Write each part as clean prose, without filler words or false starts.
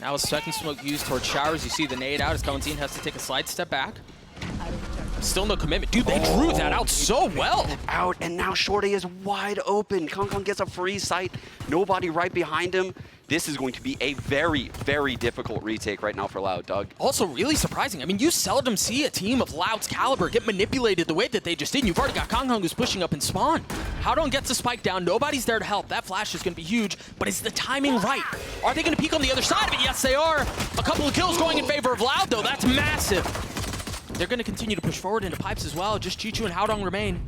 Now a second smoke used towards Showers. You see the nade out as Kawanzin has to take a slight step back. Still no commitment. Dude, they drew that out so well. Out, and now Shorty is wide open. Kong gets a free sight. Nobody right behind him. This is going to be a very, very difficult retake right now for Loud, Doug. Also really surprising. I mean, you seldom see a team of Loud's caliber get manipulated the way that they just did. You've already got Kong who's pushing up in spawn. Howdong gets a spike down. Nobody's there to help. That flash is going to be huge, but is the timing right? Are they going to peek on the other side of it? Yes, they are. A couple of kills going in favor of Loud, though. That's massive. They're going to continue to push forward into pipes as well. Just Chichu and Howdong remain.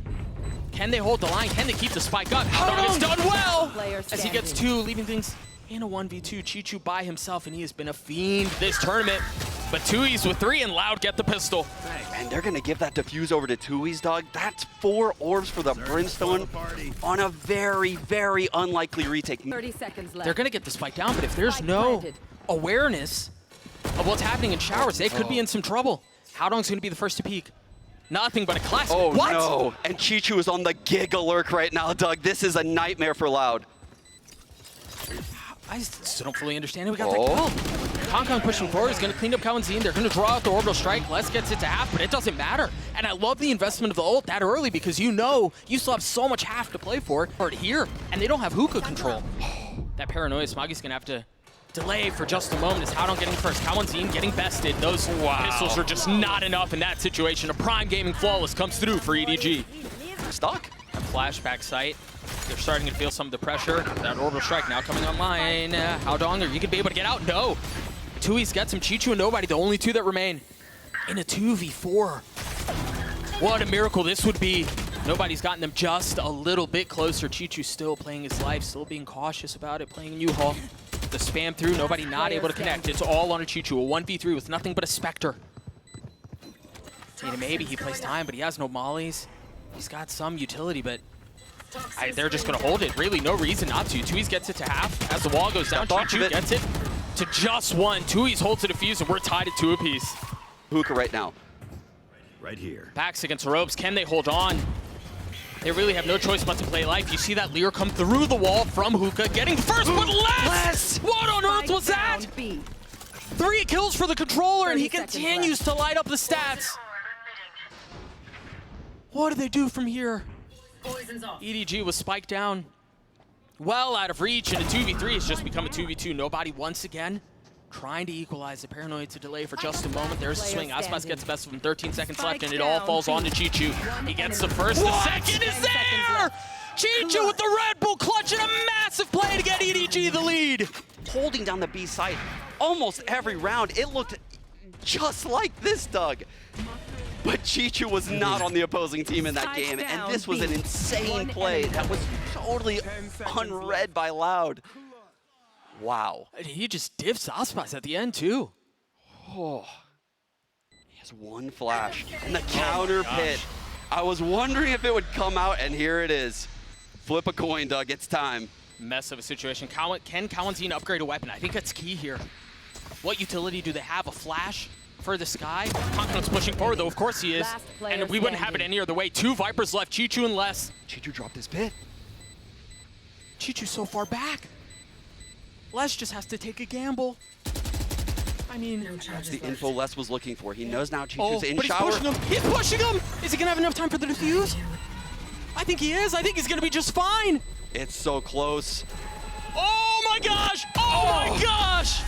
Can they hold the line? Can they keep the spike up? Howdong has done well as he gets two, leaving things in a 1v2. Chichu by himself, and he has been a fiend this tournament. But Tui's with 3, and Loud get the pistol. And they're going to give that defuse over to Tui's, Doug. That's 4 orbs for the Brimstone on a very, very unlikely retake. 30 seconds left. They're going to get the spike down, but if there's no awareness of what's happening in Showers, they could be in some trouble. Howdong's going to be the first to peek. Nothing but a classic. Oh, what? No. And Chichu is on the Giga Lurk right now, Doug. This is a nightmare for Loud. I still don't fully understand it. We got that kill. Kong pushing forward. He's going to clean up Kawanzin. They're going to draw out the orbital strike. Les gets it to half, but it doesn't matter. And I love the investment of the ult that early because you know you still have so much half to play for here, and they don't have hookah control. That paranoia, Smoggy's going to have to delay for just a moment as Howdong getting first. Kawanzin getting bested. Those pistols are just not enough in that situation. A prime gaming flawless comes through for EDG. Stuck. A flashback sight. They're starting to feel some of the pressure. That orbital strike now coming online. Howdong, are you gonna be able to get out? No. Tui's got some Chichu and Nobody, the only 2 that remain. In a 2v4. What a miracle this would be. Nobody's gotten them just a little bit closer. Chichu still playing his life, still being cautious about it, playing U-Haul. The spam through, Nobody not able to connect. It's all on a Chichu, a 1v3 with nothing but a Spectre. Maybe he plays time, but he has no mollies. He's got some utility, but they're just going to hold it. Really, no reason not to. Tui's gets it to half. As the wall goes down, Chichu gets it to just 1. Tui's holds it a fuse, and we're tied at 2 apiece. Hookah right now. Right here. Backs against the ropes. Can they hold on? They really have no choice but to play life. You see that Lear come through the wall from Hookah, getting first, but Les! What on earth was that? 3 kills for the controller, and he continues to light up the stats. What do they do from here? EDG was spiked down, well out of reach, and a 2v3 has just become a 2v2. Nobody once again trying to equalize. The paranoid to delay for just a moment. There's a swing. Aspas gets the best of him. 13 seconds left, and it all falls on to Chichu. He gets the first. The second is there! Chichu with the Red Bull clutching a massive play to get EDG the lead. Holding down the B site almost every round. It looked just like this, Doug. But Chichu was not on the opposing team in that game, and this was an insane play that was totally unread by Loud. Wow. He just diffs Aspas at the end, too. Oh. He has 1 flash. And the counter pit. I was wondering if it would come out, and here it is. Flip a coin, Doug. It's time. Mess of a situation. Can Kawanzin upgrade a weapon? I think that's key here. What utility do they have? A flash for the sky? Kong's pushing forward, though. Of course he is. And we wouldn't have it any other way. 2 Vipers left. Chichu and Les. Chichu dropped his pit. Chichu's so far back. Les just has to take a gamble. I mean, that's the info Les was looking for. He knows now Chichu's in shower. He's pushing him. He's pushing him. Is he gonna have enough time for the defuse? I think he is. I think he's gonna be just fine. It's so close. Oh my gosh! Oh my gosh!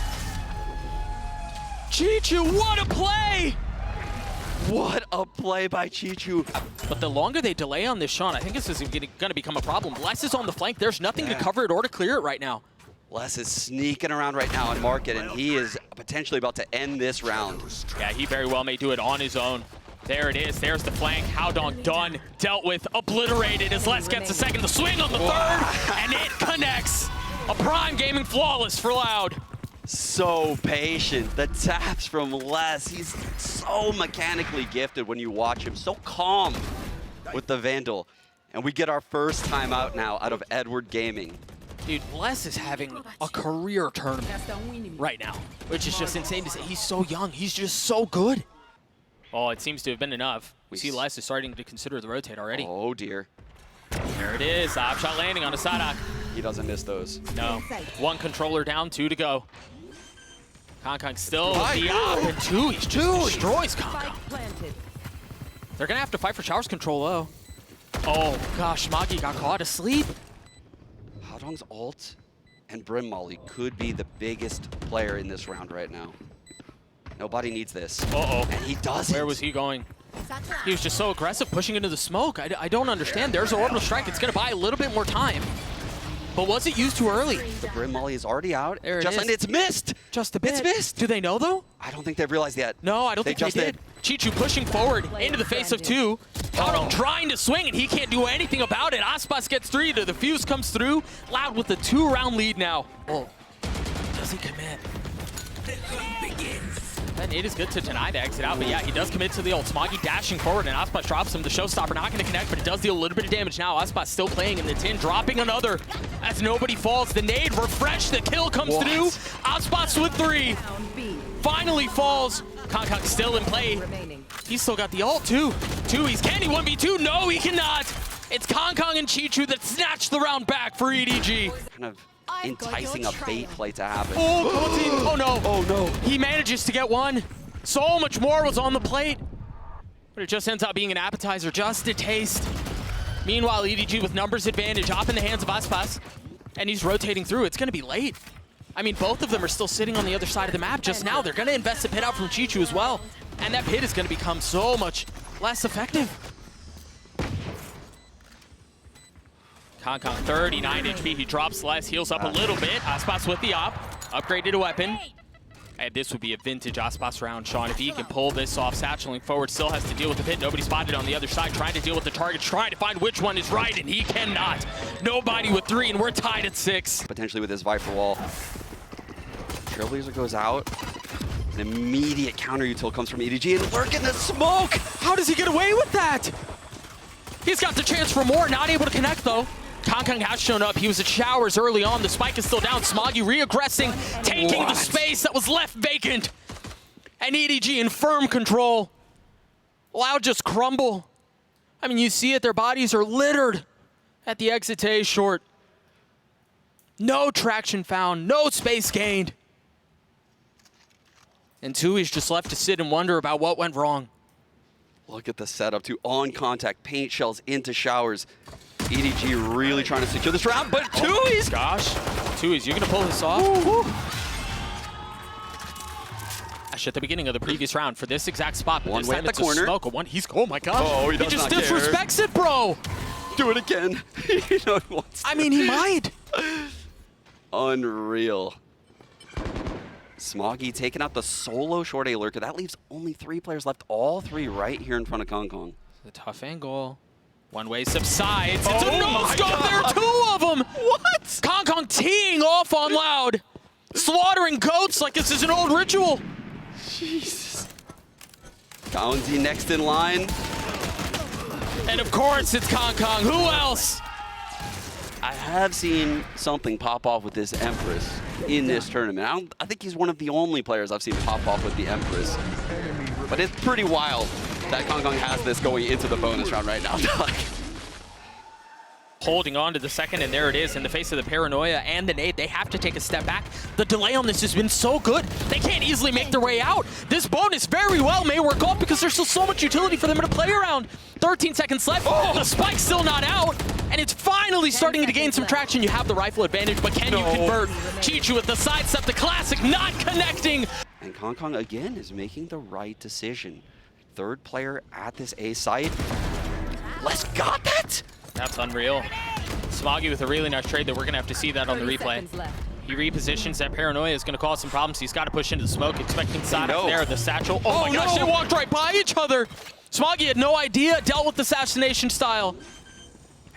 Chichu, what a play! What a play by Chichu. But the longer they delay on this, Sean, I think this is gonna become a problem. Les is on the flank. There's nothing to cover it or to clear it right now. Les is sneaking around right now in market, and he is potentially about to end this round. Yeah, he very well may do it on his own. There it is. There's the flank. Howdong done, dealt with, obliterated as Les gets a second. The swing on the third, and it connects. A prime gaming flawless for Loud. So patient. The taps from Les. He's so mechanically gifted when you watch him. So calm with the Vandal. And we get our first time out now out of Edward Gaming. Dude, Les is having a career tournament right now, which is just insane to say. He's so young. He's just so good. Oh, it seems to have been enough. We see Les is starting to consider the rotate already. Oh, dear. There it is. Opshot landing on a Sadak. He doesn't miss those. No. 1 controller down, 2 to go. Kong still with the op, and Tooies just destroys Kong. They're gonna have to fight for Showers control though. Oh gosh, Smoggy got caught asleep. Haodong's ult and Brim Molly could be the biggest player in this round right now. Nobody needs this. Uh-oh. And he doesn't. Where was he going? He was just so aggressive, pushing into the smoke. I don't understand. There's an orbital strike. It's gonna buy a little bit more time. But was it used too early? The Brim Molly is already out. There it just is. and it's missed. Just a bit. It's missed. Do they know though? I don't think they've realized yet. No, I don't think they did. Chichu pushing forward into the face of two. Haodong trying to swing, and he can't do anything about it. Aspas gets 3. The fuse comes through. Loud with the 2-round lead now. Oh, does he commit? Then it is good to deny the exit out, but yeah, he does commit to the ult. Smoggy dashing forward, and Aspas drops him. The showstopper not going to connect, but it does deal a little bit of damage now. Aspas still playing in the tin, dropping another as nobody falls. The nade refreshed, the kill comes through. Aspas with 3. Finally falls. Kong still in play. He's still got the ult too. Tooies, can he 1v2? No, he cannot. It's Kong and Chichu that snatched the round back for EDG. Kind of enticing a bait play to happen. Oh no. Oh no. He manages to get one. So much more was on the plate. But it just ends up being an appetizer, just a taste. Meanwhile, EDG with numbers advantage, off in the hands of Aspas. And he's rotating through. It's gonna be late. I mean, both of them are still sitting on the other side of the map just now. They're gonna invest a pit out from Chichu as well. And that pit is gonna become so much less effective. Kong 39 HP, he drops less, heals up a little bit. Aspas with the op, upgraded a weapon. And this would be a vintage Aspas round, Sean. If he can pull this off, satcheling forward, still has to deal with the pit. Nobody spotted on the other side, trying to deal with the targets, trying to find which one is right, and he cannot. Nobody with 3, and we're tied at 6. Potentially with his Viper wall. Trailblazer goes out. An immediate counter util comes from EDG, and lurk in the smoke! How does he get away with that? He's got the chance for more, not able to connect though. Kong has shown up. He was at Showers early on. The spike is still down. Smoggy re-aggressing, taking the space that was left vacant. And EDG in firm control. Loud just crumble. I mean, you see it. Their bodies are littered at the exit to A short. No traction found. No space gained. And Tooies just left to sit and wonder about what went wrong. Look at the setup too. On contact, paint shells into Showers. EDG really trying to secure this round, but Tooies! Gosh, Tooies, you're gonna pull this off? Ash at the beginning of the previous round for this exact spot, but one this way time at it's the corner. a smoke. Oh my gosh. Oh, he does just not care. disrespects it, bro. Do it again. You know he wants I mean, he might. Unreal. Smoggy taking out the solo short A lurker. That leaves only 3 players left, all 3 right here in front of Kong. The tough angle. One way subsides. It's a no-scope. There are 2 of them. What? Kong teeing off on Loud. Slaughtering goats like this is an old ritual. Jesus. Gownsy next in line. And of course, it's Kong. Who else? I have seen something pop off with this Empress in this tournament. I think he's one of the only players I've seen pop off with the Empress. But it's pretty wild that Kong has this going into the bonus round right now. Holding on to the second, and there it is in the face of the paranoia and the nade. They have to take a step back. The delay on this has been so good. They can't easily make their way out. This bonus very well may work off because there's still so much utility for them to play around. 13 seconds left. The spike's still not out, and it's finally starting to gain some traction. You have the rifle advantage, but can you convert? Chichu with the sidestep, the classic, not connecting. And Kong again is making the right decision. 3rd player at this A site. Let's got that! That's unreal. Smoggy with a really nice trade that we're going to have to see that on the replay. He repositions. That paranoia is going to cause some problems. He's got to push into the smoke, expecting side up there. The satchel. Oh my gosh, they walked right by each other. Smoggy had no idea, dealt with the assassination style.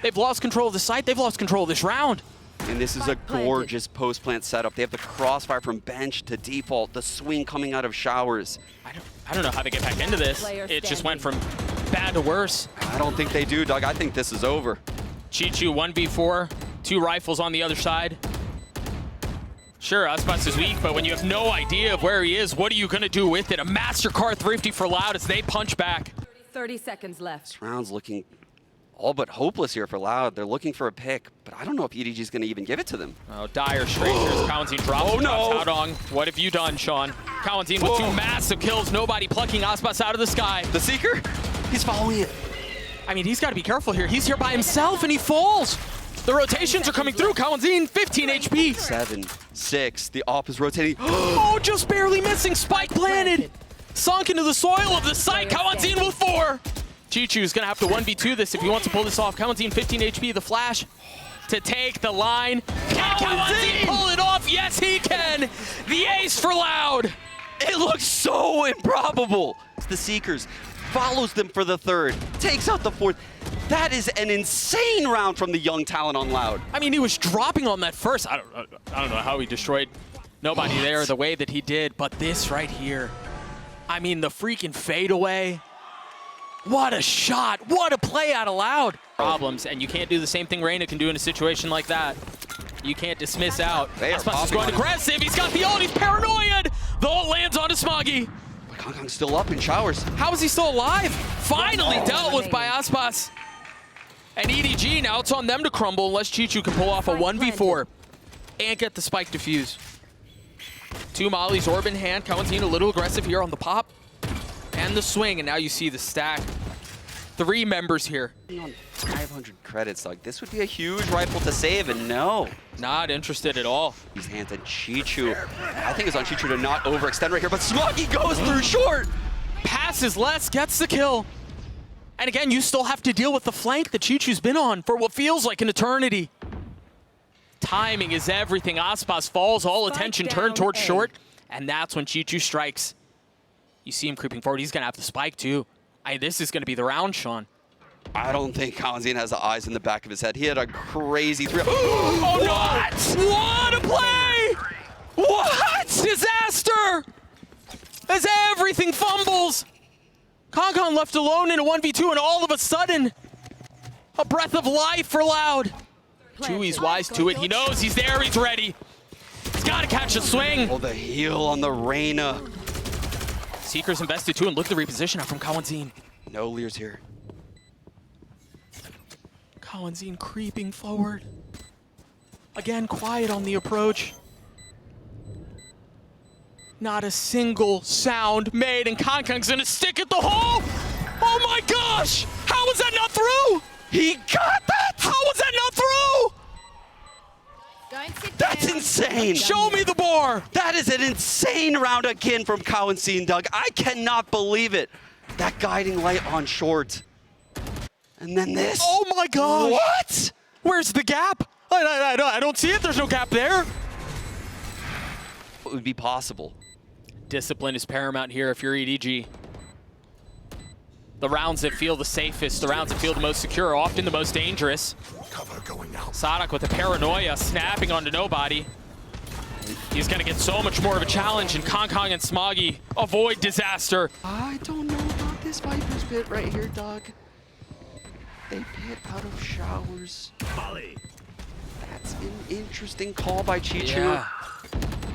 They've lost control of the site. They've lost control of this round. And this is a gorgeous post-plant setup. They have the crossfire from bench to default, the swing coming out of Showers. I don't know how they get back into this. It just went from bad to worse. I don't think they do, Doug. I think this is over. Chichu 1v4, 2 rifles on the other side. Sure, Aspas is weak, but when you have no idea of where he is, what are you gonna do with it? A MasterCard thrifty for Loud as they punch back. 30 seconds left. This round's looking all but hopeless here for Loud. They're looking for a pick, but I don't know if EDG is going to even give it to them. Oh, dire strangers. Kawanzin drops. Oh, no. Out. What have you done, Sean? Kawanzin with 2 massive kills. Nobody plucking Aspas out of the sky. The Seeker, he's following it. I mean, he's got to be careful here. He's here by himself, and he falls. The rotations are coming through. Kawanzin, 15 HP. 7, 6, the AWP is rotating. Oh, just barely missing. Spike planted. Sunk into the soil of the site. Kawanzin with 4. Chichu's gonna have to 1v2 this if he wants to pull this off. Kawanzin 15 HP, the flash to take the line. Can Kawanzin pull it off? Yes, he can. The ace for Loud. It looks so improbable. It's the Seekers, follows them for the 3rd, takes out the 4th. That is an insane round from the young talent on Loud. I mean, he was dropping on that first. I don't know how he destroyed nobody there the way that he did, but this right here, I mean, the freaking fadeaway. What a shot. What a play out of Loud. Problems, and you can't do the same thing Reyna can do in a situation like that. You can't dismiss out. Aspas is going aggressive. He's got the ult. He's paranoid. The ult lands onto Smoggy. But Kong's still up in showers. How is he still alive? Finally dealt with by Aspas. And EDG, now it's on them to crumble unless Chichu can pull off a 1v4 and get the spike defuse. 2 mollies, orb in hand. Kawanzin a little aggressive here on the pop. And the swing, and now you see the stack. 3 members here. On 500 credits, like this would be a huge rifle to save, and no. Not interested at all. These hands on Chichu. I think it's on Chichu to not overextend right here, but Smoggy goes through short. Passes less, gets the kill. And again, you still have to deal with the flank that Chichu's been on for what feels like an eternity. Timing is everything. Aspas falls, all attention turned towards short, and that's when Chichu strikes. You see him creeping forward. He's going to have the spike, too. This is going to be the round, Sean. I don't think Kawanzin has the eyes in the back of his head. He had a crazy 3. Oh, no! What a play! What? Disaster! As everything fumbles. Kong left alone in a 1v2, and all of a sudden, a breath of life for Loud. Chewy's wise to it. He knows he's there. He's ready. He's got to catch a swing. Oh, the heal on the Reyna. Seekers invested too, and look at the reposition out from Kawanzin. No Lears here. Kawanzin creeping forward. Again, quiet on the approach. Not a single sound made, and Kong's gonna stick at the hole. Oh my gosh! How was that not through? He got that! How was that not through? That's insane! Show me the bar! That is an insane round again from Kawanzin, Doug. I cannot believe it. That guiding light on short. And then this. Oh my gosh! What? Where's the gap? I don't see it. There's no gap there. What would be possible? Discipline is paramount here if you're EDG. The rounds that feel the safest, the rounds that feel the most secure are often the most dangerous. Cover going out. Sadak with the paranoia, snapping onto nobody. He's gonna get so much more of a challenge, and Kong and Smoggy avoid disaster. I don't know about this Viper's pit right here, Doug. They pit out of showers. Molly. That's an interesting call by Chichu. Yeah,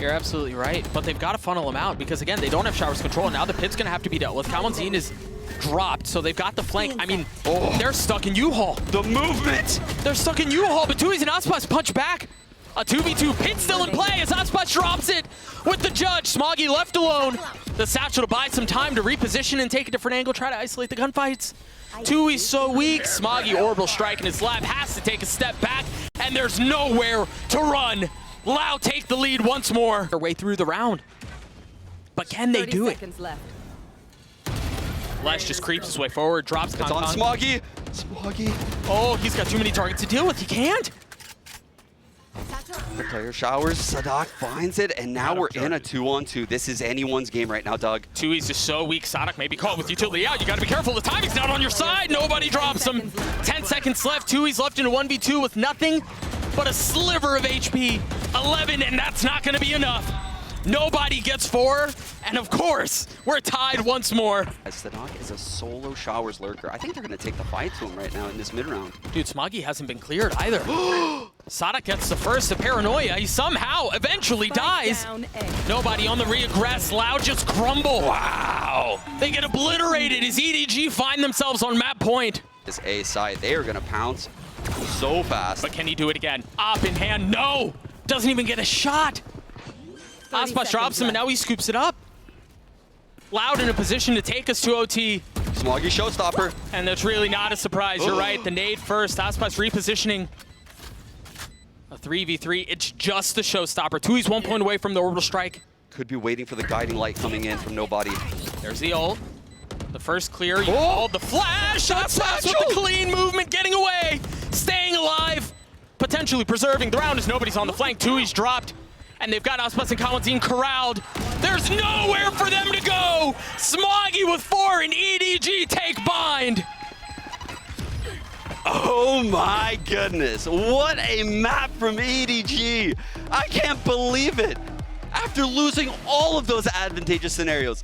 you're absolutely right. But they've got to funnel him out because, again, they don't have showers control. And now the pit's gonna have to be dealt with. Kawanzin is dropped, so they've got the flank. I mean, they're stuck in U-Haul. The movement! They're stuck in U-Haul, but Tui's and Aspas punch back. A 2v2 pit still in play as Aspas drops it with the judge. Smoggy left alone. The satchel to buy some time to reposition and take a different angle, try to isolate the gunfights. Tui's so weak. Smoggy orbital strike in his lab, has to take a step back, and there's nowhere to run. Loud take the lead once more. Their way through the round. But can they do it? Left. Lesh just creeps his way forward, drops It's on Smoggy. Smoggy. Oh, he's got too many targets to deal with. He can't. The player showers, Sadak finds it, and now we're in a 2-on-2. This is anyone's game right now, Doug. Tui's just so weak. Sadak may be caught with utility out. You gotta be careful. The timing's not on your side. Nobody drops him. 10 seconds left. Tui's left in a 1v2 with nothing but a sliver of HP. 11, and that's not gonna be enough. Nobody gets 4, and of course, we're tied once more. Sadak is a solo showers lurker. I think they're gonna take the fight to him right now in this mid-round. Dude, Smoggy hasn't been cleared either. Sadak gets the first, the paranoia. He somehow eventually dies. Nobody on the re-aggress. Loud just crumble. Wow. They get obliterated as EDG find themselves on map point. This A side, they are gonna pounce so fast. But can he do it again? Op in hand, no! Doesn't even get a shot! Aspas drops him and now he scoops it up. Loud in a position to take us to OT. Smoggy showstopper. And that's really not a surprise, you're right. The nade first, Aspas repositioning. A 3v3, it's just the showstopper. Tui's 1 point away from the orbital strike. Could be waiting for the guiding light coming in from nobody. There's the ult. The first clear, the flash! Aspas with the clean movement, getting away! Staying alive! Potentially preserving the round as nobody's on the flank. Tui's dropped. And they've got Aspas and Kalanzine corralled. There's nowhere for them to go! Smoggy with 4 and EDG take bind! Oh my goodness, what a map from EDG! I can't believe it! After losing all of those advantageous scenarios.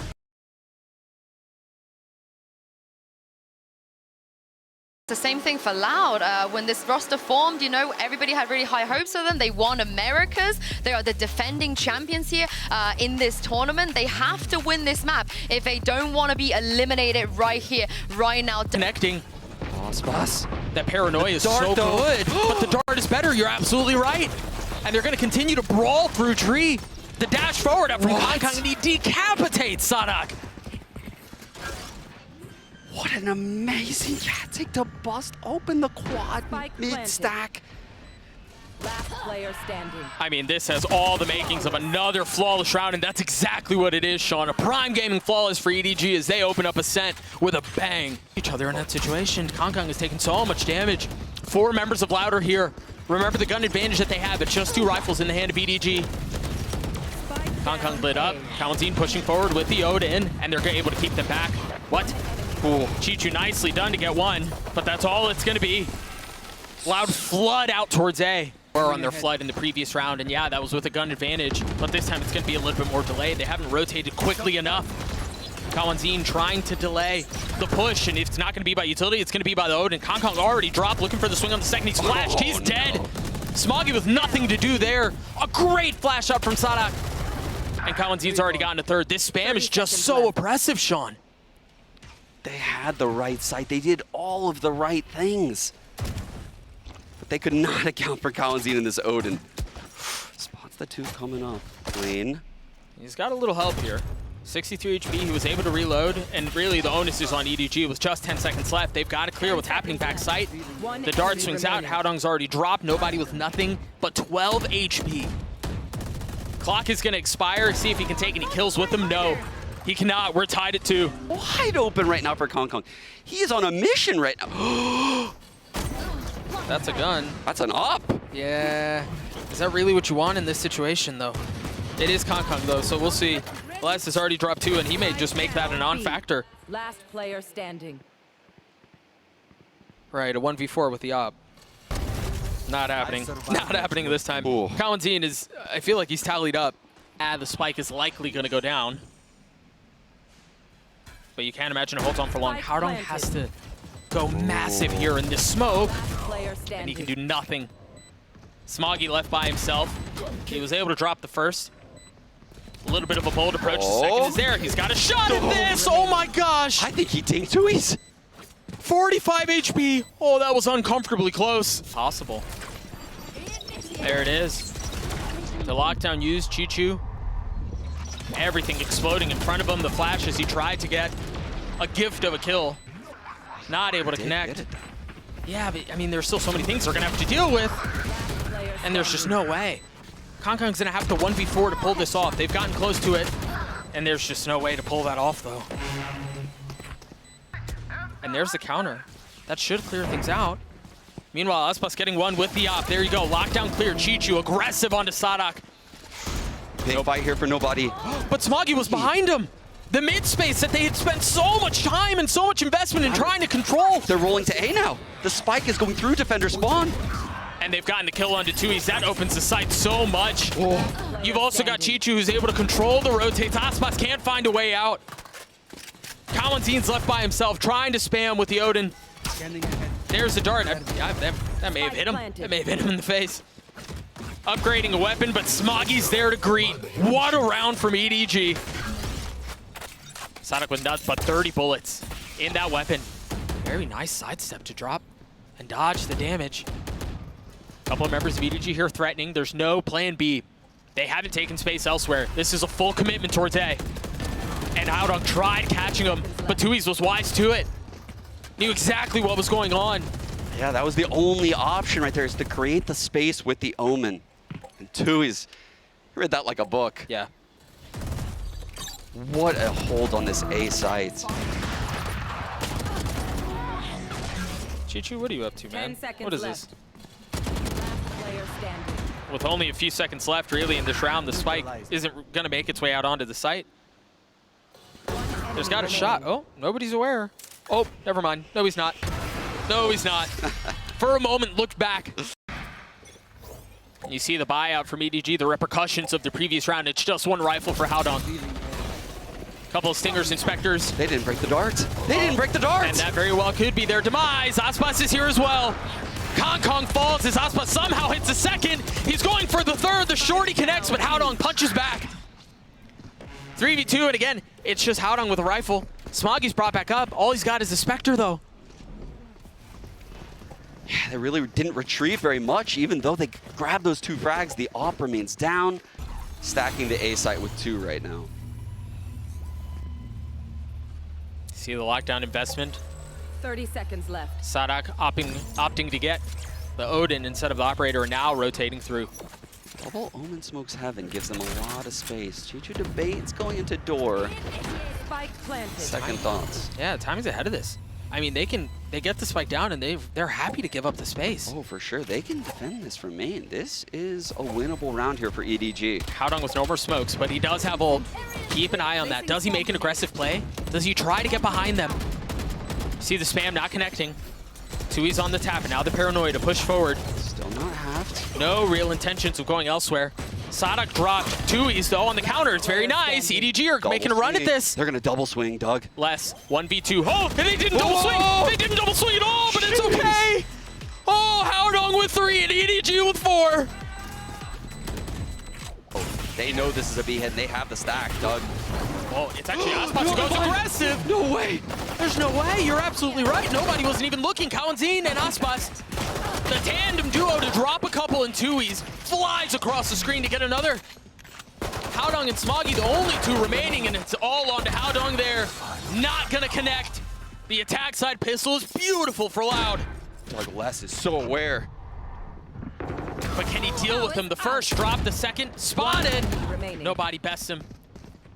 The same thing for Loud. When this roster formed, you know, everybody had really high hopes of them. They won Americas. They are the defending champions here in this tournament. They have to win this map if they don't want to be eliminated right here, right now. Connecting. Aspas. That paranoia is so good, but the dart is better. You're absolutely right. And they're going to continue to brawl through tree. The dash forward up from Kong and he decapitates Sadak. What an amazing tactic to bust open the quad mid-stack. Last player standing. I mean, this has all the makings of another flawless round, and that's exactly what it is, Sean. A prime gaming flawless for EDG as they open up Ascent with a bang. Each other in that situation. Kong has taken so much damage. 4 members of Loud are here. Remember the gun advantage that they have. It's just 2 rifles in the hand of EDG. Kong lit up. Kalanzine pushing forward with the Odin, and they're able to keep them back. What? Cool. Chichu nicely done to get 1, but that's all it's going to be. Loud flood out towards A. Or on their flood in the previous round, and yeah, that was with a gun advantage, but this time it's going to be a little bit more delayed. They haven't rotated quickly enough. Kalanzine trying to delay the push, and if it's not going to be by utility, it's going to be by the Odin. Kong already dropped, looking for the swing on the second. He's flashed. He's dead. Smoggy with nothing to do there. A great flash up from Sadak. And Kalanzine's already gotten to third. This spam is just so oppressive, Sean. They had the right sight. They did all of the right things. But they could not account for Kalanzine in this Odin. Spots the 2 coming up. Clean. He's got a little help here. 63 HP, he was able to reload, and really the onus is on EDG with just 10 seconds left. They've got to clear what's happening back site. The dart swings out, Howdong's already dropped, nobody with nothing but 12 HP. Clock is gonna expire, see if he can take any kills with him. No, he cannot, we're tied at 2. Wide open right now for Kong. He is on a mission right now. That's a gun. That's an up. Yeah, is that really what you want in this situation though? It is Kong though, so we'll see. Les has already dropped 2, and he may just make that a non-factor. Last player standing. Right, a 1v4 with the op. Not happening. Not happening this time. Kalanzine is, I feel like he's tallied up. The spike is likely going to go down. But you can't imagine it holds on for long. Howdong has to go massive here in this smoke, and he can do nothing. Smoggy left by himself. He was able to drop the first. A little bit of a bold approach. The second is there. He's got a shot at this. Oh my gosh. I think he tanked Tui's. 45 HP. Oh, that was uncomfortably close. Possible. There it is. The lockdown used. Chichu. Everything exploding in front of him. The flash as he tried to get a gift of a kill. Not able to connect. Yeah, but I mean, there's still so many things they're going to have to deal with. And there's just no way. Kong's going to have to 1v4 to pull this off. They've gotten close to it. And there's just no way to pull that off, though. And there's the counter. That should clear things out. Meanwhile, Aspas getting 1 with the op. There you go. Lockdown clear. Chichu aggressive onto Sadak. Big fight here for nobody. But Smoggy was behind him. The mid space that they had spent so much time and so much investment in trying to control. They're rolling to A now. The spike is going through defender spawn. And they've gotten the kill onto Tui's. That opens the site so much. You've also got Chichu who's able to control the rotates. Aspas can't find a way out. Kalanzine's left by himself trying to spam with the Odin. There's the dart. That may have hit him. That may have hit him in the face. Upgrading a weapon, but Smoggy's there to greet. What a round from EDG. Sadak with nuts, but 30 bullets in that weapon. Very nice sidestep to drop and dodge the damage. Couple of members of EDG here threatening. There's no plan B. They haven't taken space elsewhere. This is a full commitment towards A. And Haodong tried catching him, but Tui's was wise to it. Knew exactly what was going on. Yeah, that was the only option right there, is to create the space with the Omen. And Tui's read that like a book. Yeah. What a hold on this A site. Chichu, what are you up to, 10 man? seconds What is left. this? Last player standing. With only a few seconds left, really, in this round, the spike isn't going to make its way out onto the site. There's got a shot. Oh, nobody's aware. Oh, never mind. No, he's not. No, he's not. For a moment, looked back. You see the buyout from EDG, the repercussions of the previous round. It's just one rifle for Haodong. Couple of Stingers, Inspectors. They didn't break the darts. They didn't break the darts. And that very well could be their demise. Aspas is here as well. Kong falls as Aspas somehow hits the second. He's going for the third. The shorty connects, but Haodong punches back. 3v2, and again, it's just Haodong with a rifle. Smoggy's brought back up. All he's got is a Spectre, though. Yeah, they really didn't retrieve very much, even though they grabbed those 2 frags. The AWP remains down, stacking the A site with 2 right now. See the lockdown investment. 30 seconds left. Sadak opting to get the Odin instead of the Operator, and now rotating through. Double Omen smokes heaven, gives them a lot of space. Chichu debates going into door. Spike planted. Second thoughts. Yeah, timing's ahead of this. I mean, they get the spike down, and they're happy to give up the space. Oh, for sure. They can defend this from main. This is a winnable round here for EDG. Haodong with no more smokes, but he does have ult. Keep an eye on that. Does he make an aggressive play? Does he try to get behind them? See the spam not connecting. Tui's on the tap, and now the paranoia to push forward. Still not halved. No real intentions of going elsewhere. Sadak dropped Tui's, though, on the counter. It's very nice. EDG are making a run at this. They're going to double swing, Doug. Less. 1v2. Oh, and they didn't double swing. They didn't double swing at all, but it's okay. Oh, Haodong with 3 and EDG with 4. Oh, they know this is a B hit, and they have the stack, Doug. Oh, it's actually Aspas who goes aggressive. No way. There's no way. You're absolutely right. Nobody wasn't even looking. Kawanzin and Aspas, the tandem duo to drop a couple, and Tui's flies across the screen to get another. Haodong and Smoggy, the only 2 remaining, and it's all on to Haodong there. Not gonna connect. The attack side pistol is beautiful for Loud. Doug Les is so aware. But can he deal with him? The first drop, the second spotted. Remaining. Nobody bests him.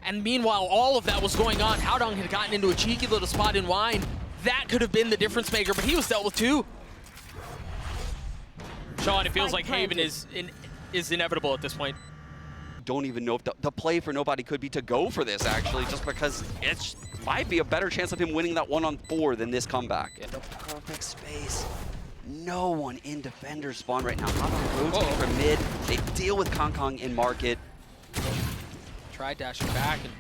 And meanwhile, all of that was going on. Haodong had gotten into a cheeky little spot in Wine. That could have been the difference maker, but he was dealt with 2. Sean, it feels like Haven is inevitable at this point. Don't even know if the play for nobody could be to go for this, actually, just because it might be a better chance of him winning that 1-on-4 than this comeback. In the perfect space. No one in defender spawn right now. Haodong rotating from mid. They deal with Kong in market. Tried dashing back and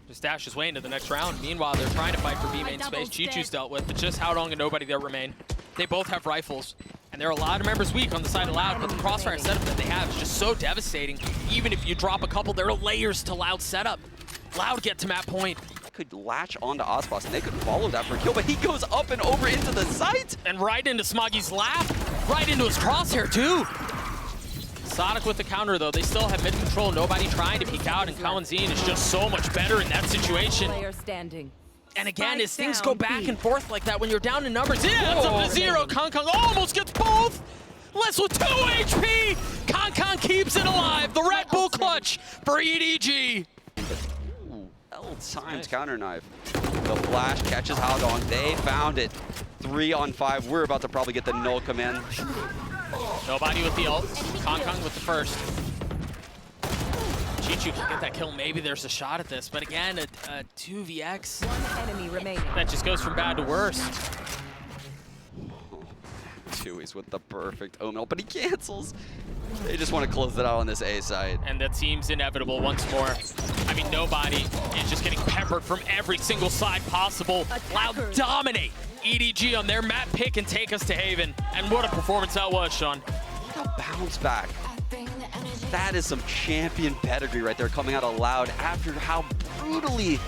just dashed his way into the next round. Meanwhile, they're trying to fight for B main space. Chichu's dealt with, but just Haodong and nobody there remain. They both have rifles, and there are a lot of members weak on the side of Loud, but the crossfire setup that they have is just so devastating. Even if you drop a couple, there are layers to Loud setup. Loud get to map point. Could latch onto Aspas, and they could follow that for a kill, but he goes up and over into the site. And right into Smoggy's lap, right into his crosshair too. Sadak with the counter, though. They still have mid control. Nobody trying to peek out, and Kawanzin is just so much better in that situation. Player standing. And again, as things down go back B. and forth like that, when you're down in numbers, yeah, it's up to 0. Kong almost gets both. Les with 2 HP. Kong keeps it alive. The Red Bull clutch for EDG. L-timed counter knife. The flash catches Haodong. They found it. 3-on-5. We're about to probably get the null command. Nobody with the ult. Kong with the first. Chichu can get that kill. Maybe there's a shot at this, but again, a 2vx. 1 enemy remaining. That just goes from bad to worse. Tui's with the perfect Omen, but he cancels. They just want to close it out on this A side. And that seems inevitable once more. I mean, nobody is just getting peppered from every single side possible. Loud dominate EDG on their map pick and take us to Haven. And what a performance that was, Sean. What a bounce back. That is some champion pedigree right there coming out of Loud after how brutally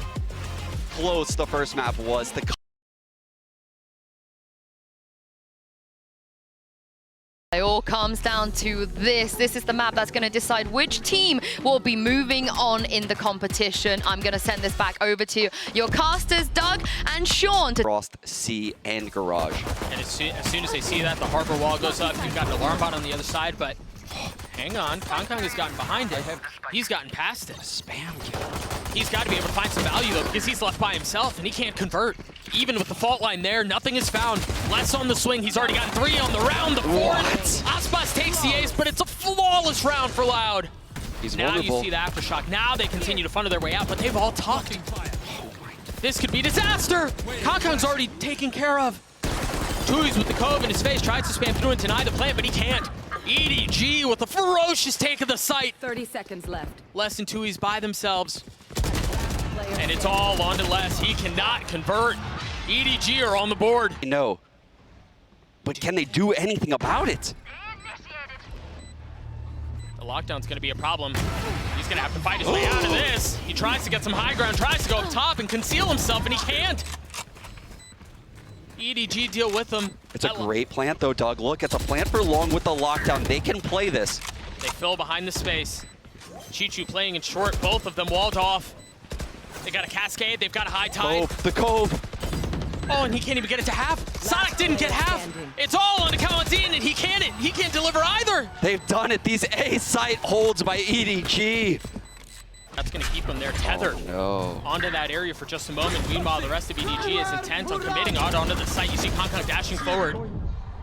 close the first map was. The It all comes down to this. This is the map that's going to decide which team will be moving on in the competition. I'm going to send this back over to your casters, Doug and Sean. Frost, C, and Garage. And as soon as they see that, the harbor wall goes up. You've got an alarm bot on the other side, but hang on. Kong has gotten behind it. He's gotten past it. Spam kill. He's got to be able to find some value, though, because he's left by himself, and he can't convert. Even with the fault line there, nothing is found. Less on the swing. He's already gotten 3 on the round. The 4th. Aspas takes the ace, but it's a flawless round for Loud. He's now vulnerable. you see the aftershock. Now they continue to funnel their way out, but they've all tucked. This could be disaster. Kong's already taken care of. Tui's with the cove in his face, tries to spam through and deny the plant, but he can't. EDG with a ferocious take of the site. 30 seconds left. Les and Tui's by themselves. And it's all on to Les. He cannot convert. EDG are on the board. No. But can they do anything about it? The lockdown's going to be a problem. He's going to have to fight his way out of this. He tries to get some high ground, tries to go up top and conceal himself, and he can't. EDG deal with him. It's a great plant, though, Doug. Look, it's a plant for long with the lockdown. They can play this. They fill behind the space. Chichu playing in short, both of them walled off. They got a cascade, they've got a high tide. The cove. Oh, and he can't even get it to half. Sonic didn't get half. It's all on Kaladin, and he can't deliver either. They've done it. These A site holds by EDG. That's going to keep them there tethered onto that area for just a moment. Meanwhile, the rest of EDG is intent on committing onto the site. You see Kong dashing forward.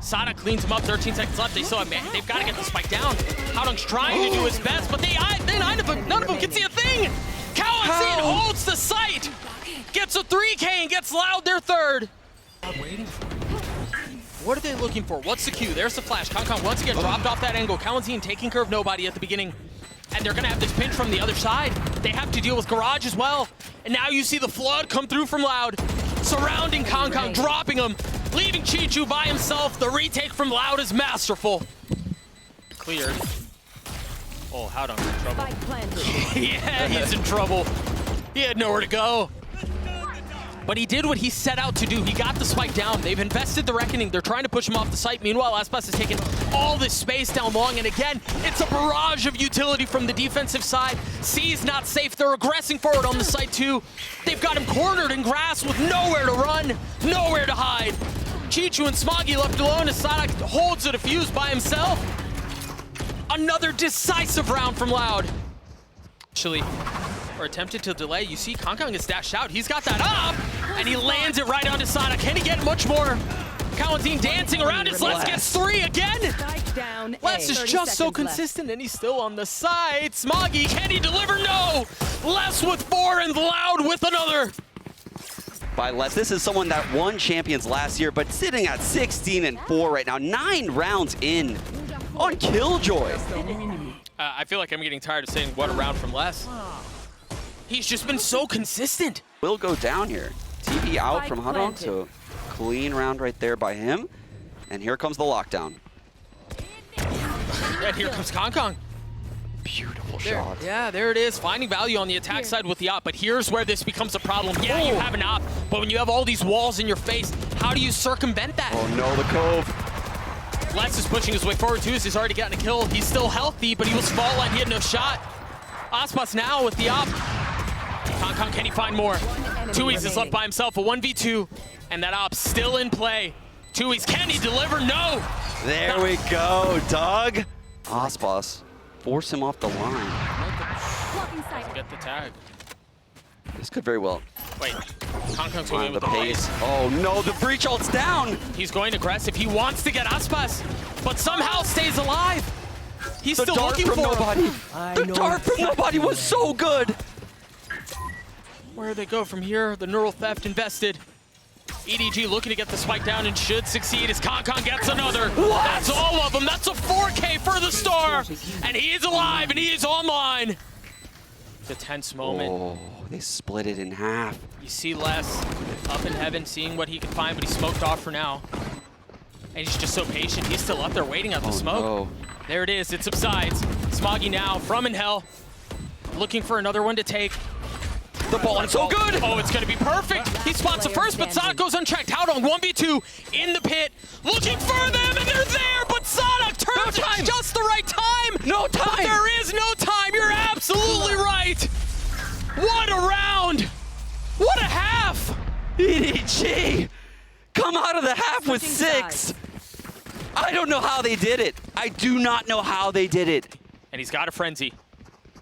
Sonic cleans him up, 13 seconds left. They still have, they've got to get the spike down. Haodong's trying to do his best, but none of them can see a thing. Kaladin holds the site, gets a 3K and gets Loud their 3rd. Waiting for it. What are they looking for? What's the cue? There's the flash. Kong once again dropped off that angle. Kaladin taking care of nobody at the beginning. And they're gonna have this pinch from the other side. They have to deal with Garage as well. And now you see the flood come through from Loud, surrounding Kong, dropping him, leaving Chichu by himself. The retake from Loud is masterful. Cleared. Oh, Haodong in trouble. Spike planted. Yeah, he's in trouble. He had nowhere to go. But he did what he set out to do. He got the spike down. They've invested the Reckoning. They're trying to push him off the site. Meanwhile, Aspas has taken all this space down long. And again, it's a barrage of utility from the defensive side. C's not safe. They're aggressing forward on the site too. They've got him cornered in grass with nowhere to run, nowhere to hide. Chichu and Smoggy left alone as Sonic holds a defuse by himself. Another decisive round from Loud. Actually, or attempted to delay. You see Kong is dashed out. He's got that up, and he lands it right onto Sonic. Can he get much more? Kaladin dancing around as Les gets 3 again. Spike down. Les is just so consistent, and he's still on the side. Smoggy, can he deliver? No! Les with 4 and Loud with another. By Les, this is someone that won Champions last year, but sitting at 16-4 right now. 9 rounds in on Killjoy. I feel like I'm getting tired of saying what a round from Les. He's just been so consistent. Will go down here. TP out from Haodong, so clean round right there by him. And here comes the lockdown. And here comes Kong. Beautiful shot. Yeah, there it is. Finding value on the attack side with the op. But here's where this becomes a problem. Yeah, you have an op, but when you have all these walls in your face, how do you circumvent that? Oh no, the cove. Les is pushing his way forward too. He's already gotten a kill. He's still healthy, but he was fall line. He had no shot. Aspas now with the op. Kong, can he find more? Tui's is left by himself, a 1v2, and that op's still in play. Tui's, can he deliver? No! There we go, Doug. Aspas, force him off the line. Get the tag. This could very well. Wait, Kong's going in The with the pace. Oh no, the breach ult's down. He's going aggressive. He wants to get Aspas, but somehow stays alive. He's The still dart looking from for nobody. him. The dart from nobody was so good. Where do they go from here? The neural theft invested. EDG looking to get the spike down and should succeed as Kong gets another. What? That's all of them. That's a 4K for the star. And he is alive and he is online. The tense moment. Oh, they split it in half. You see Les up in heaven seeing what he can find, but he's smoked off for now. And he's just so patient. He's still up there waiting at the smoke. No. There it is. It subsides. Smoggy now from in hell. Looking for another one to take. The ball is so good. Oh, it's going to be perfect. He spots the first, but Sonic goes unchecked. Haodong 1v2 in the pit. Looking for them, and they're there, but Sonic curve. No time. Just the right time. No time. But there is no time. You're absolutely right. What a round. What a half. EDG, come out of the half with Switching 6. I don't know how they did it. I do not know how they did it. And he's got a frenzy.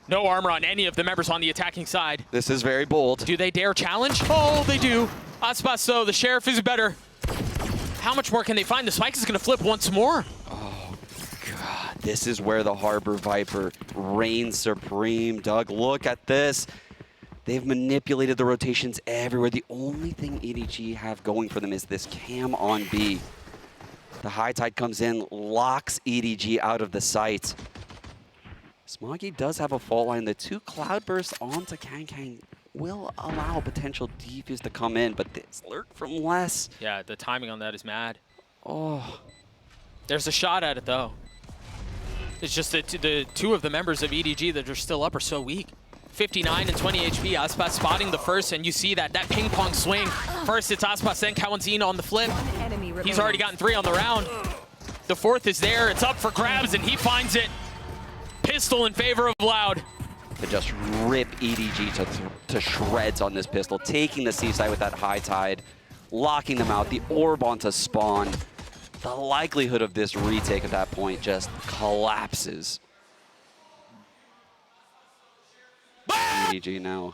No armor on any of the members on the attacking side. This is very bold. Do they dare challenge? Oh, they do. Aspas, though, the Sheriff is better. How much more can they find? The spike is going to flip once more. Oh, God. This is where the Harbor Viper reigns supreme. Doug, look at this. They've manipulated the rotations everywhere. The only thing EDG have going for them is this cam on B. The high tide comes in, locks EDG out of the sight. Smoggy does have a fault line. The 2 cloudbursts onto Kang will allow potential defuse to come in, but this lurk from less. Yeah, the timing on that is mad. Oh, There's a shot at it, though. It's just that the 2 of the members of EDG that are still up are so weak. 59 and 20 HP. Aspas spotting the first, and you see that ping pong swing. First, it's Aspas, then Kawanzin on the flip. Enemy remaining. He's already gotten 3 on the round. The 4th is there. It's up for grabs, and he finds it. Pistol in favor of Loud. to just rip EDG to shreds on this pistol, taking the seaside with that high tide, locking them out, the orb onto spawn. The likelihood of this retake at that point just collapses. EDG now.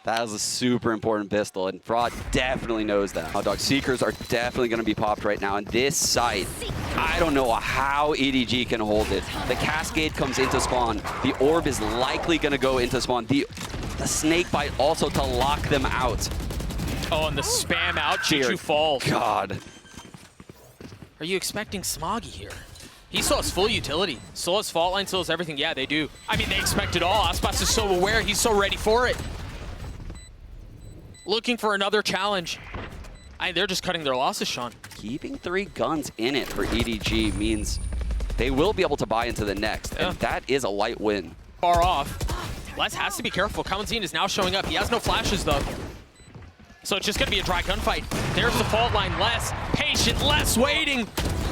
That was a super important pistol, and Fraud definitely knows that. Dog Seekers are definitely going to be popped right now, and this site, I don't know how EDG can hold it. The Cascade comes into spawn. The orb is likely going to go into spawn. The Snake Bite also to lock them out. Oh, and the spam out, Chichu falls. God. Are you expecting Smoggy here? He still has full utility. Still has fault line, still has everything. Yeah, they do. I mean, they expect it all. Aspas is so aware. He's so ready for it. Looking for another challenge. They're just cutting their losses, Sean. Keeping 3 guns in it for EDG means they will be able to buy into the next, and that is a light win. Far off. Les has to be careful. Kawanzin is now showing up. He has no flashes, though. So it's just going to be a dry gunfight. There's the fault line. Les, patient, Les waiting.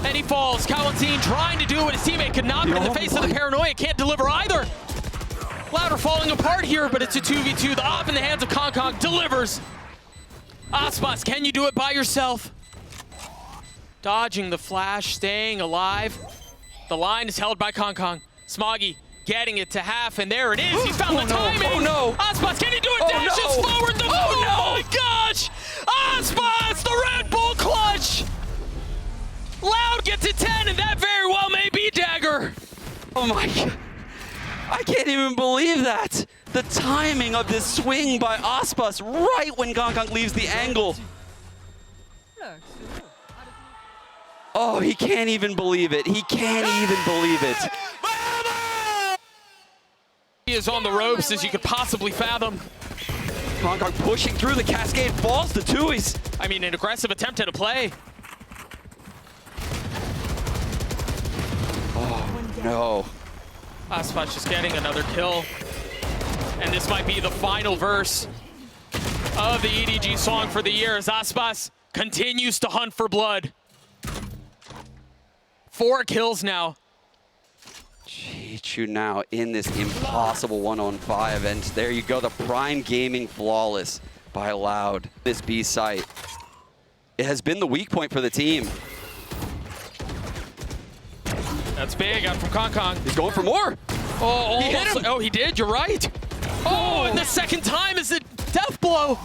And he falls. Kawanzin trying to do what his teammate could not, but in the face of the paranoia, can't deliver either. Louder falling apart here, but it's a 2v2. The op in the hands of Kong delivers. Aspas, can you do it by yourself? Dodging the flash, staying alive. The line is held by Kong. Smoggy getting it to half, and there it is. He's found the timing. Oh no! Aspas, can he do it? Dashes forward. Oh my gosh! Aspas, the Red Bull clutch! Loud gets it 10, and that very well may be Dagger. Oh my God. I can't even believe that. The timing of this swing by Aspas right when Kong leaves the angle. Oh, he can't even believe it. He can't even believe it. He is on the ropes as you could possibly fathom. Kong pushing through, the Cascade falls to Tui's. I mean, an aggressive attempt at a play. Oh no. Aspas just getting another kill. And this might be the final verse of the EDG song for the year as Aspas continues to hunt for blood. 4 kills now. Chichu now in this impossible 1-on-5, and there you go, the Prime Gaming flawless by Loud. This B site, it has been the weak point for the team. That's big out from Kong. He's going for more. Oh, He hit him. Oh, he did, you're right. Oh, and the second time is a death blow.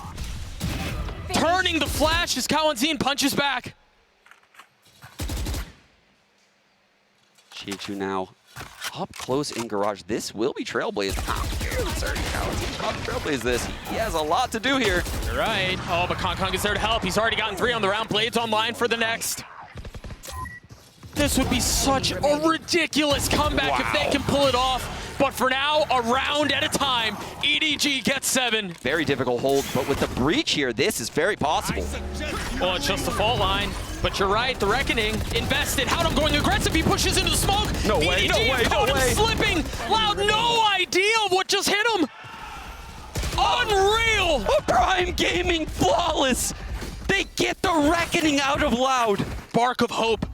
Turning the flash as Kawanzin punches back. Chichu now up close in garage. This will be Trailblaze. I'm certain Kawanzin cannot Trailblaze this. He has a lot to do here. You're right. Oh, but Kong is there to help. He's already gotten 3 on the round. Blades online for the next. This would be such a ridiculous comeback if they can pull it off. But for now, a round at a time, EDG gets 7. Very difficult hold, but with the breach here, this is very possible. Well, it's just the fault line. But you're right, the Reckoning invested. Howdom going aggressive. He pushes into the smoke. No way, no way, no way. Slipping. Loud, no idea of what just hit him. Unreal. A Prime Gaming flawless. They get the Reckoning out of Loud. Bark of hope.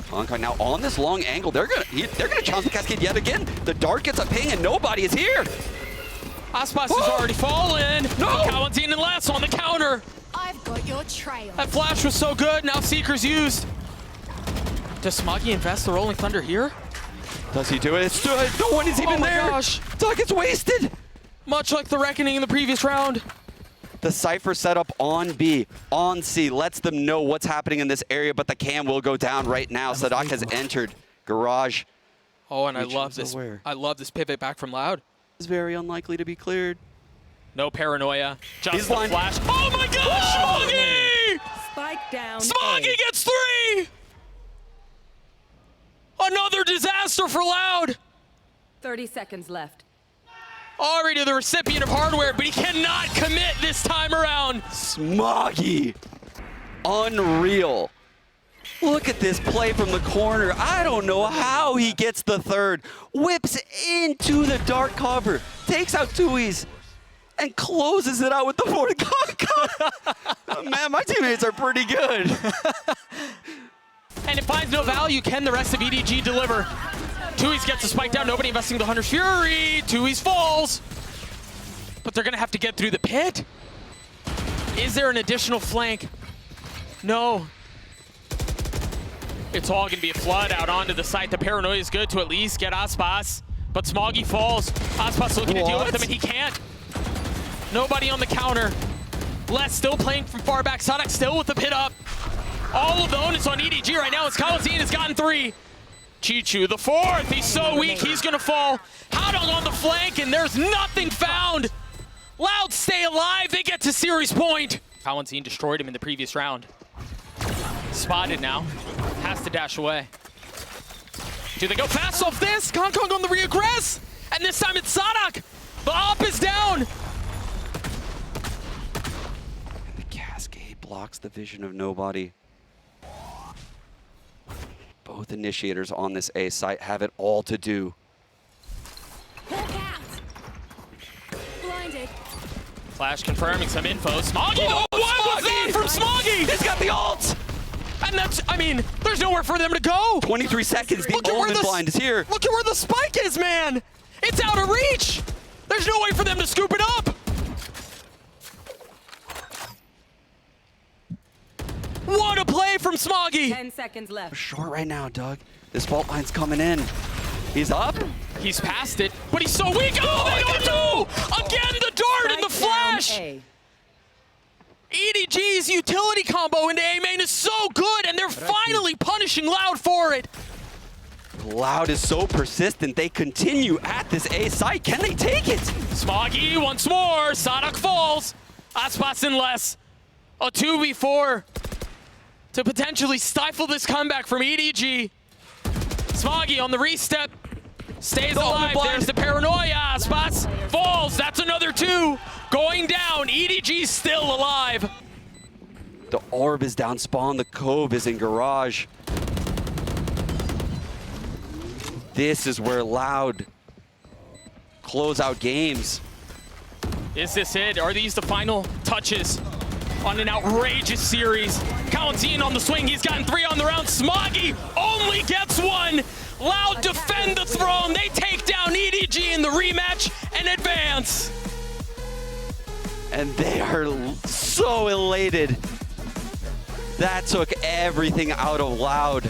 Honkai now on this long angle. They're gonna challenge the Cascade yet again. The Dart gets a ping and nobody is here. Aspas has already fallen. No! Kalanzine and Les on the counter. I've got your trail. That flash was so good. Now Seeker's used. Does Smoggy invest the Rolling Thunder here? Does he do it? It's no one is even Oh my there. gosh. Dog gets wasted. Much like the Reckoning in the previous round. The Cypher setup on B, on C, lets them know what's happening in this area, but the cam will go down right now. Sadak has entered Garage. Oh, and I Which love is this. aware. I love this pivot back from Loud. Is very unlikely to be cleared. No paranoia. Just He's the blind. flash. Oh my gosh, Smoggy! Spike down. Smoggy gets 3! Another disaster for Loud. 30 seconds left. Already the recipient of hardware, but he cannot commit this time around. Smoggy. Unreal. Look at this play from the corner. I don't know how he gets the third. Whips into the dark cover. Takes out Tui's. And closes it out with the fourth. Man, my teammates are pretty good. And it finds no value. Can the rest of EDG deliver? Tui's gets a spike down. Nobody investing the Hunter's Fury. Tui's falls. But they're going to have to get through the pit. Is there an additional flank? No. It's all going to be a flood out onto the site. The paranoia is good to at least get Aspas. But Smoggy falls. Aspas looking to deal with him, and he can't. Nobody on the counter. Les still playing from far back. Sadak still with the pit up. All of the onus on EDG right now as Kalanzine has gotten 3. Chichu, the 4th. He's so weak, he's going to fall. Hadong on the flank, and there's nothing found. Loud stay alive. They get to series point. Kalanzine destroyed him in the previous round. Spotted now. Has to dash away. Do they go fast off this? Kong Kong on the reaggress. And this time it's Sadak. The op is down. The Cascade blocks the vision of nobody. Both initiators on this A site have it all to do. Hawk out. Blinded. Flash confirming some info. Smoggy, Oh, what was that from Smoggy? He's got the ult! And that's, I mean, there's nowhere for them to go. 23 seconds, the Look at where Omen the blind is here. Look at where the spike is, man. It's out of reach. There's no way for them to scoop it up. What a play from Smoggy. 10 seconds left. Short right now, Doug. This fault line's coming in. He's up. He's past it, but he's so weak. Oh, they don't know. Again, the dart and the Spike down flash. A. EDG's utility combo into A main is so good, and they're finally punishing Loud for it. Loud is so persistent. They continue at this A site. Can they take it? Smoggy once more. Sadak falls. Aspas and less. A 2v4 to potentially stifle this comeback from EDG. Smoggy on the restep. Stays alive. There's the paranoia. Aspas falls. That's another 2. Going down. EDG's still alive. The orb is down spawn. The cove is in garage. This is where Loud close out games. Is this it? Are these the final touches on an outrageous series? Kalanzine on the swing. He's gotten 3 on the round. Smoggy only gets 1. Loud defend the throne. They take down EDG in the rematch and advance. And they are so elated. That took everything out of Loud.